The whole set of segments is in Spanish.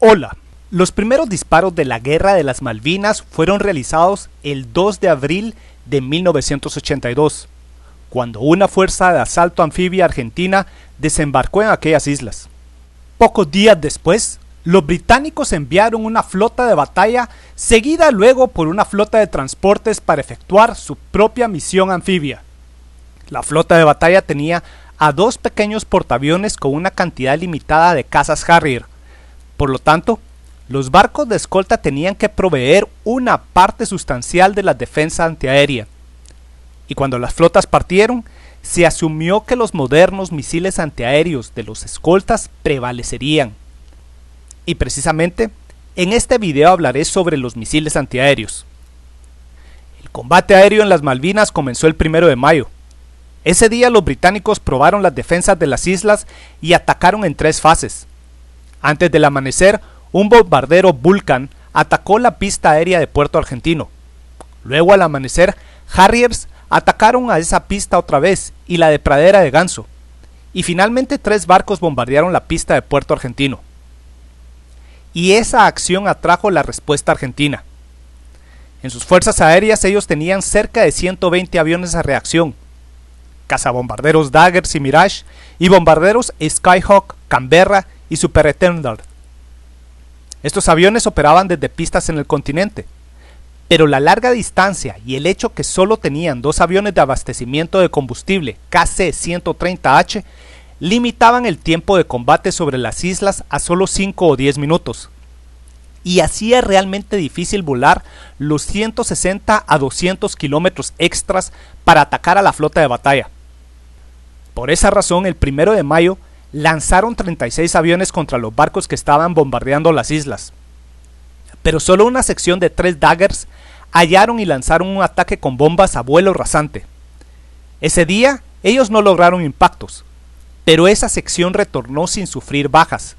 Hola, los primeros disparos de la Guerra de las Malvinas fueron realizados el 2 de abril de 1982, cuando una fuerza de asalto anfibia argentina desembarcó en aquellas islas. Pocos días después, los británicos enviaron una flota de batalla, seguida luego por una flota de transportes para efectuar su propia misión anfibia. La flota de batalla tenía a dos pequeños portaaviones con una cantidad limitada de cazas Harrier. Por lo tanto, los barcos de escolta tenían que proveer una parte sustancial de la defensa antiaérea. Y cuando las flotas partieron, se asumió que los modernos misiles antiaéreos de los escoltas prevalecerían. Y precisamente, en este video hablaré sobre los misiles antiaéreos. El combate aéreo en las Malvinas comenzó el 1 de mayo. Ese día los británicos probaron las defensas de las islas y atacaron en 3 fases. Antes del amanecer, un bombardero Vulcan atacó la pista aérea de Puerto Argentino. Luego, al amanecer, Harriers atacaron a esa pista otra vez y la de Pradera de Ganso. Y finalmente 3 barcos bombardearon la pista de Puerto Argentino. Y esa acción atrajo la respuesta argentina. En sus fuerzas aéreas ellos tenían cerca de 120 aviones a reacción, cazabombarderos Daggers y Mirage, y bombarderos Skyhawk, Canberra y Superintendent. Estos aviones operaban desde pistas en el continente, pero la larga distancia y el hecho que solo tenían 2 aviones de abastecimiento de combustible KC-130H limitaban el tiempo de combate sobre las islas a solo 5 o 10 minutos, y hacía realmente difícil volar los 160 a 200 kilómetros extras para atacar a la flota de batalla. Por esa razón, el 1 de mayo lanzaron 36 aviones contra los barcos que estaban bombardeando las islas, pero solo una sección de 3 Daggers hallaron y lanzaron un ataque con bombas a vuelo rasante. Ese día ellos no lograron impactos, pero esa sección retornó sin sufrir bajas,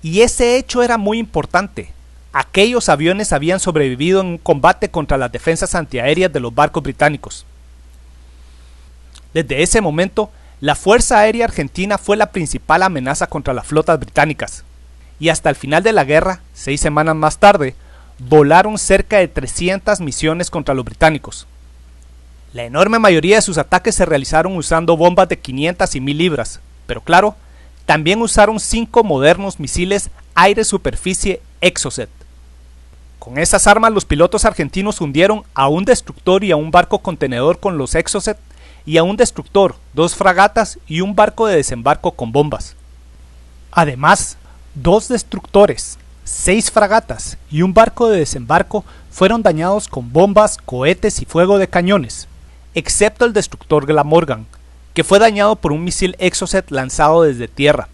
y ese hecho era muy importante. Aquellos aviones habían sobrevivido en un combate contra las defensas antiaéreas de los barcos británicos. Desde ese momento, la Fuerza Aérea Argentina fue la principal amenaza contra las flotas británicas, y hasta el final de la guerra, 6 semanas más tarde, volaron cerca de 300 misiones contra los británicos. La enorme mayoría de sus ataques se realizaron usando bombas de 500 y 1000 libras, pero claro, también usaron 5 modernos misiles aire-superficie Exocet. Con esas armas los pilotos argentinos hundieron a un destructor y a un barco contenedor con los Exocet, y a un destructor, 2 fragatas y un barco de desembarco con bombas. Además, 2 destructores, 6 fragatas y un barco de desembarco fueron dañados con bombas, cohetes y fuego de cañones, excepto el destructor Glamorgan, que fue dañado por un misil Exocet lanzado desde tierra.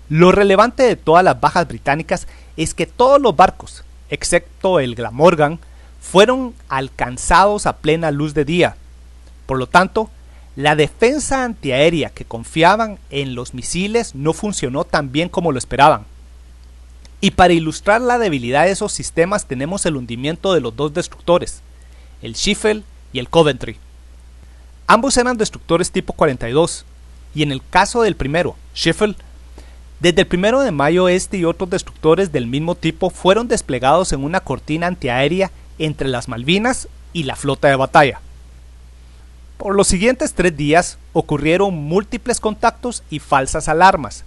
Lo relevante de todas las bajas británicas es que todos los barcos, excepto el Glamorgan, fueron alcanzados a plena luz de día. Por lo tanto, la defensa antiaérea que confiaban en los misiles no funcionó tan bien como lo esperaban. Y para ilustrar la debilidad de esos sistemas tenemos el hundimiento de los 2 destructores, el Schiffel y el Coventry. Ambos eran destructores tipo 42, y en el caso del primero, Schiffel, desde el 1 de mayo este y otros destructores del mismo tipo fueron desplegados en una cortina antiaérea entre las Malvinas y la flota de batalla. Por los siguientes 3 días ocurrieron múltiples contactos y falsas alarmas,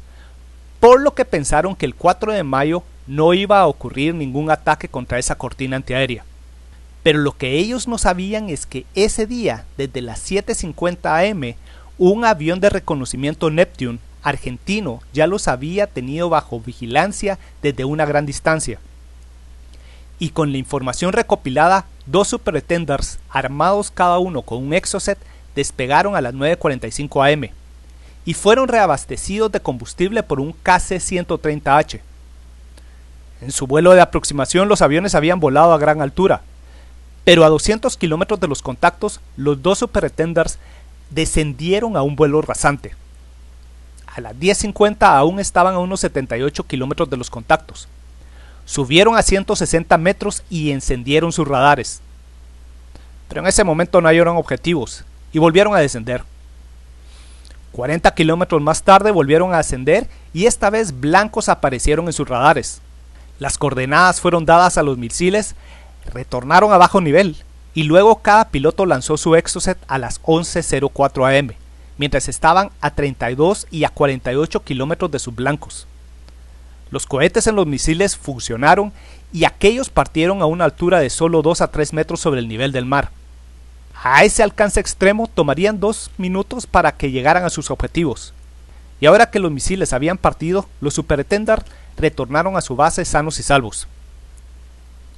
por lo que pensaron que el 4 de mayo no iba a ocurrir ningún ataque contra esa cortina antiaérea. Pero lo que ellos no sabían es que ese día, desde las 7:50 am, un avión de reconocimiento Neptune argentino ya los había tenido bajo vigilancia desde una gran distancia. Y con la información recopilada, 2 Superintendents armados cada uno con un Exocet despegaron a las 9:45 am y fueron reabastecidos de combustible por un KC-130H. En su vuelo de aproximación los aviones habían volado a gran altura, pero a 200 kilómetros de los contactos los 2 Superintendents descendieron a un vuelo rasante. A las 10:50 aún estaban a unos 78 kilómetros de los contactos. Subieron a 160 metros y encendieron sus radares. Pero en ese momento no hallaron objetivos y volvieron a descender. 40 kilómetros más tarde volvieron a ascender y esta vez blancos aparecieron en sus radares. Las coordenadas fueron dadas a los misiles, retornaron a bajo nivel y luego cada piloto lanzó su Exocet a las 11:04 am, mientras estaban a 32 y a 48 kilómetros de sus blancos. Los cohetes en los misiles funcionaron y aquellos partieron a una altura de solo 2 a 3 metros sobre el nivel del mar. A ese alcance extremo tomarían 2 minutos para que llegaran a sus objetivos. Y ahora que los misiles habían partido, los Superintendent retornaron a su base sanos y salvos.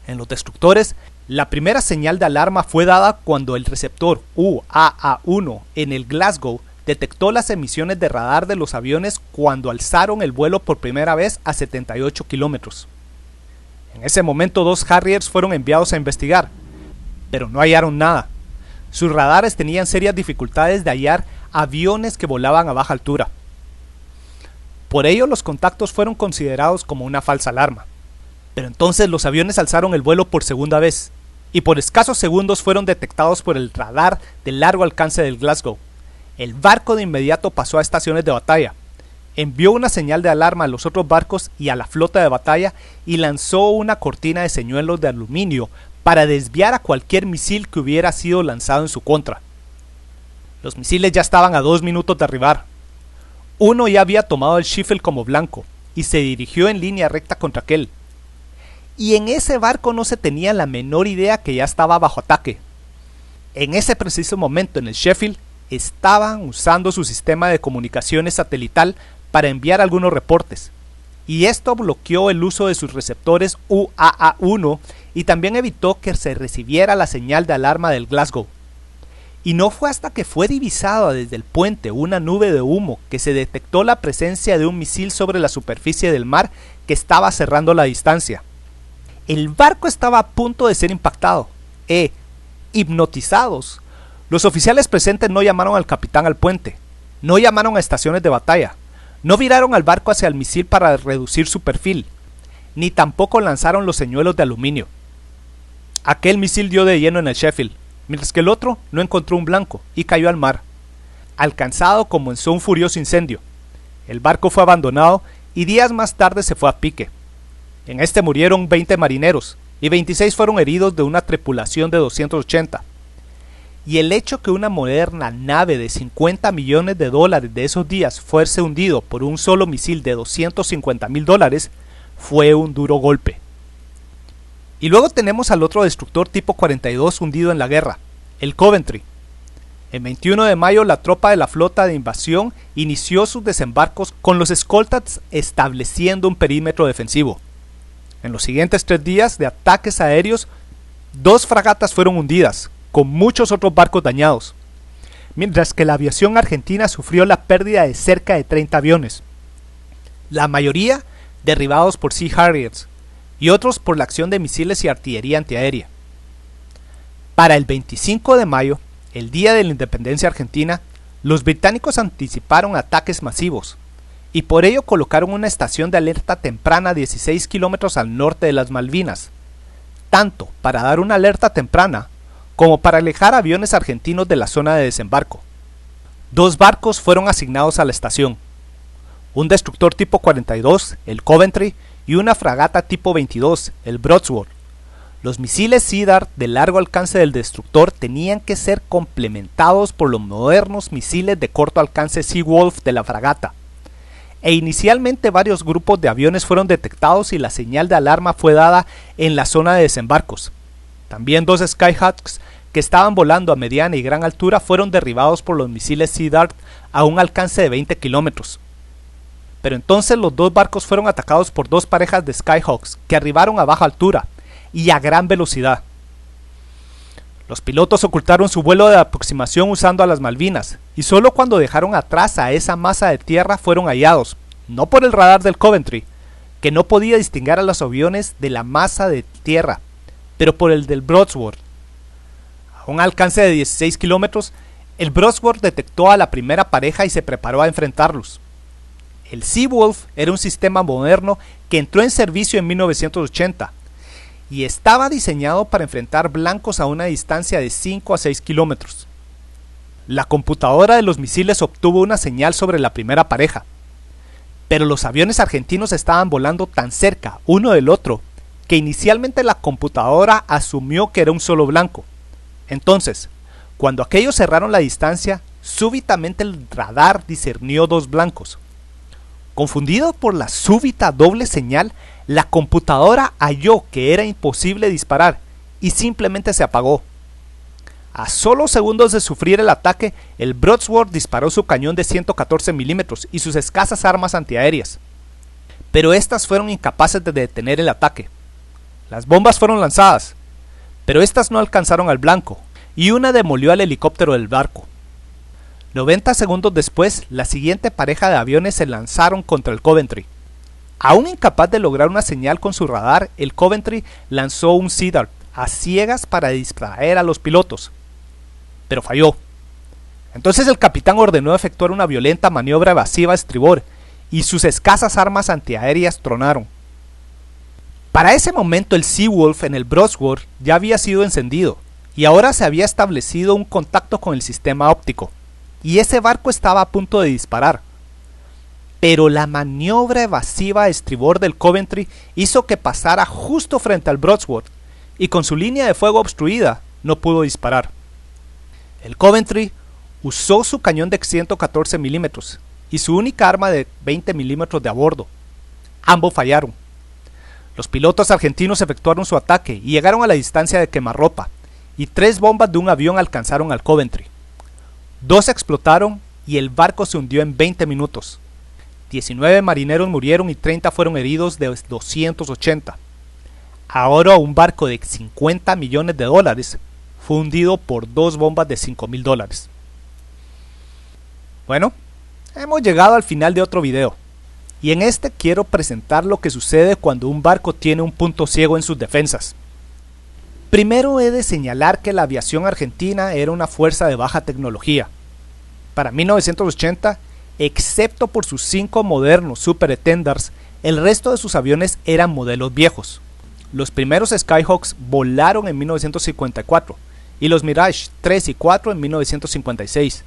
En los destructores, la primera señal de alarma fue dada cuando el receptor UAA-1 en el Glasgow detectó las emisiones de radar de los aviones cuando alzaron el vuelo por primera vez a 78 kilómetros. En ese momento 2 Harriers fueron enviados a investigar, pero no hallaron nada. Sus radares tenían serias dificultades de hallar aviones que volaban a baja altura. Por ello los contactos fueron considerados como una falsa alarma. Pero entonces los aviones alzaron el vuelo por segunda vez, y por escasos segundos fueron detectados por el radar de largo alcance del Glasgow. El barco de inmediato pasó a estaciones de batalla, envió una señal de alarma a los otros barcos y a la flota de batalla y lanzó una cortina de señuelos de aluminio para desviar a cualquier misil que hubiera sido lanzado en su contra. Los misiles ya estaban a 2 minutos de arribar. Uno ya había tomado el Sheffield como blanco y se dirigió en línea recta contra aquel. Y en ese barco no se tenía la menor idea que ya estaba bajo ataque. En ese preciso momento en el Sheffield estaban usando su sistema de comunicaciones satelital para enviar algunos reportes, y esto bloqueó el uso de sus receptores UAA-1 y también evitó que se recibiera la señal de alarma del Glasgow. Y no fue hasta que fue divisada desde el puente una nube de humo que se detectó la presencia de un misil sobre la superficie del mar que estaba cerrando la distancia. El barco estaba a punto de ser impactado. Hipnotizados, los oficiales presentes no llamaron al capitán al puente, no llamaron a estaciones de batalla, no viraron al barco hacia el misil para reducir su perfil, ni tampoco lanzaron los señuelos de aluminio. Aquel misil dio de lleno en el Sheffield, mientras que el otro no encontró un blanco y cayó al mar. Alcanzado comenzó un furioso incendio. El barco fue abandonado y días más tarde se fue a pique. En este murieron 20 marineros y 26 fueron heridos de una tripulación de 280. Y el hecho que una moderna nave de $50 millones de esos días fuese hundido por un solo misil de $250,000 fue un duro golpe. Y luego tenemos al otro destructor tipo 42 hundido en la guerra, el Coventry. El 21 de mayo la tropa de la flota de invasión inició sus desembarcos con los escoltas estableciendo un perímetro defensivo. En los siguientes 3 días de ataques aéreos, 2 fragatas fueron hundidas, con muchos otros barcos dañados, mientras que la aviación argentina sufrió la pérdida de cerca de 30 aviones, la mayoría derribados por Sea Harriers y otros por la acción de misiles y artillería antiaérea. Para el 25 de mayo, el día de la independencia argentina, los británicos anticiparon ataques masivos y por ello colocaron una estación de alerta temprana a 16 kilómetros al norte de las Malvinas, tanto para dar una alerta temprana como para alejar aviones argentinos de la zona de desembarco. 2 barcos fueron asignados a la estación, un destructor tipo 42, el Coventry, y una fragata tipo 22, el Broadsworth. Los misiles Sea Dart de largo alcance del destructor tenían que ser complementados por los modernos misiles de corto alcance Seawolf de la fragata. E inicialmente varios grupos de aviones fueron detectados y la señal de alarma fue dada en la zona de desembarcos. También 2 Skyhawks que estaban volando a mediana y gran altura fueron derribados por los misiles Sea Dart a un alcance de 20 kilómetros. Pero entonces los 2 barcos fueron atacados por 2 parejas de Skyhawks que arribaron a baja altura y a gran velocidad. Los pilotos ocultaron su vuelo de aproximación usando a las Malvinas y solo cuando dejaron atrás a esa masa de tierra fueron hallados, no por el radar del Coventry, que no podía distinguir a los aviones de la masa de tierra, pero por el del Broadsworth. A un alcance de 16 kilómetros, el Broadsworth detectó a la primera pareja y se preparó a enfrentarlos. El Seawolf era un sistema moderno que entró en servicio en 1980 y estaba diseñado para enfrentar blancos a una distancia de 5 a 6 kilómetros. la computadora de los misiles obtuvo una señal sobre la primera pareja, pero los aviones argentinos estaban volando tan cerca uno del otro que inicialmente la computadora asumió que era un solo blanco. Entonces, cuando aquellos cerraron la distancia, súbitamente el radar discernió dos blancos. Confundido por la súbita doble señal, la computadora halló que era imposible disparar y simplemente se apagó. A solo segundos de sufrir el ataque, el Broadsword disparó su cañón de 114 milímetros y sus escasas armas antiaéreas. Pero estas fueron incapaces de detener el ataque. Las bombas fueron lanzadas, pero estas no alcanzaron al blanco, y una demolió al helicóptero del barco. 90 segundos después, la siguiente pareja de aviones se lanzaron contra el Coventry. Aún incapaz de lograr una señal con su radar, el Coventry lanzó un Sea Dart a ciegas para distraer a los pilotos, pero falló. Entonces el capitán ordenó efectuar una violenta maniobra evasiva a estribor, y sus escasas armas antiaéreas tronaron. Para ese momento el Seawolf en el Broadsword ya había sido encendido, y ahora se había establecido un contacto con el sistema óptico, y ese barco estaba a punto de disparar. Pero la maniobra evasiva a estribor del Coventry hizo que pasara justo frente al Broadsword, y con su línea de fuego obstruida no pudo disparar. El Coventry usó su cañón de 114 milímetros y su única arma de 20 milímetros de a bordo. Ambos fallaron. Los pilotos argentinos efectuaron su ataque y llegaron a la distancia de quemarropa, y 3 bombas de un avión alcanzaron al Coventry. 2 explotaron y el barco se hundió en 20 minutos. 19 marineros murieron y 30 fueron heridos de 280. Ahora un barco de 50 millones de dólares fue hundido por 2 bombas de $5,000. Bueno, hemos llegado al final de otro video, y en este quiero presentar lo que sucede cuando un barco tiene un punto ciego en sus defensas. Primero he de señalar que la aviación argentina era una fuerza de baja tecnología. Para 1980, excepto por sus 5 modernos Super Extenders, el resto de sus aviones eran modelos viejos. Los primeros Skyhawks volaron en 1954 y los Mirage 3 y 4 en 1956.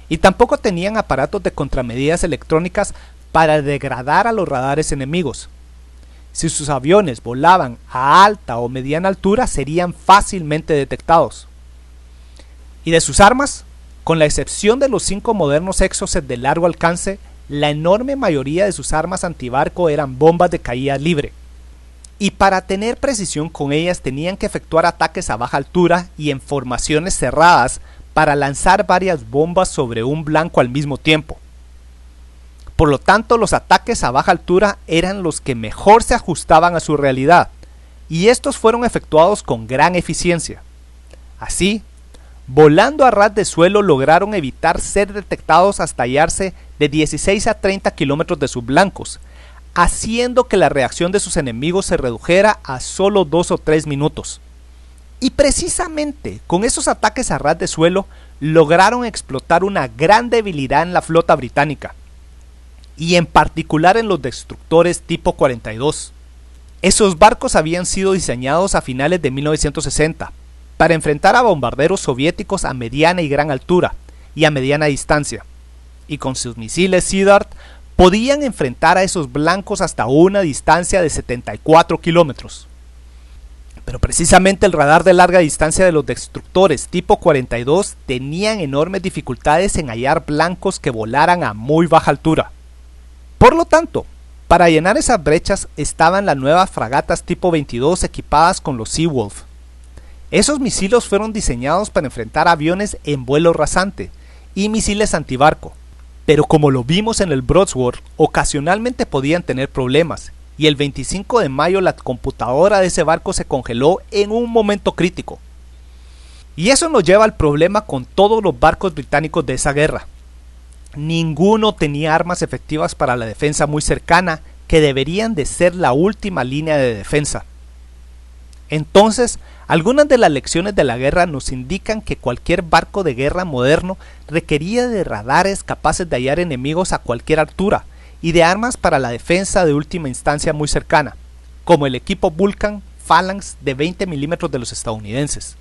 Y tampoco tenían aparatos de contramedidas electrónicas para degradar a los radares enemigos. Si sus aviones volaban a alta o mediana altura, serían fácilmente detectados. Y de sus armas, con la excepción de los 5 modernos Exocet de largo alcance, la enorme mayoría de sus armas antibarco eran bombas de caída libre. Y para tener precisión con ellas tenían que efectuar ataques a baja altura y en formaciones cerradas para lanzar varias bombas sobre un blanco al mismo tiempo. Por lo tanto, los ataques a baja altura eran los que mejor se ajustaban a su realidad, y estos fueron efectuados con gran eficiencia. Así, volando a ras de suelo lograron evitar ser detectados hasta hallarse de 16 a 30 kilómetros de sus blancos, haciendo que la reacción de sus enemigos se redujera a solo 2 o 3 minutos. Y precisamente con esos ataques a ras de suelo lograron explotar una gran debilidad en la flota británica, y en particular en los destructores tipo 42. Esos barcos habían sido diseñados a finales de 1960 para enfrentar a bombarderos soviéticos a mediana y gran altura y a mediana distancia, y con sus misiles Sea Dart podían enfrentar a esos blancos hasta una distancia de 74 kilómetros. Pero precisamente el radar de larga distancia de los destructores tipo 42 tenían enormes dificultades en hallar blancos que volaran a muy baja altura. Por lo tanto, para llenar esas brechas estaban las nuevas fragatas tipo 22 equipadas con los Seawolf. Esos misiles fueron diseñados para enfrentar aviones en vuelo rasante y misiles antibarco, pero como lo vimos en el Broadsword, ocasionalmente podían tener problemas, y el 25 de mayo la computadora de ese barco se congeló en un momento crítico. Y eso nos lleva al problema con todos los barcos británicos de esa guerra. Ninguno tenía armas efectivas para la defensa muy cercana, que deberían de ser la última línea de defensa. Entonces, algunas de las lecciones de la guerra nos indican que cualquier barco de guerra moderno requería de radares capaces de hallar enemigos a cualquier altura y de armas para la defensa de última instancia muy cercana, como el equipo Vulcan Phalanx de 20 milímetros de los estadounidenses.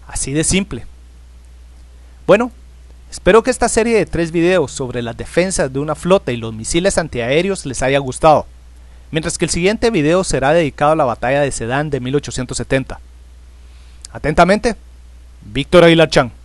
Así de simple. Bueno, Espero que esta serie de 3 videos sobre las defensas de una flota y los misiles antiaéreos les haya gustado, mientras que el siguiente video será dedicado a la batalla de Sedán de 1870. Atentamente, Víctor Aguilar Chan.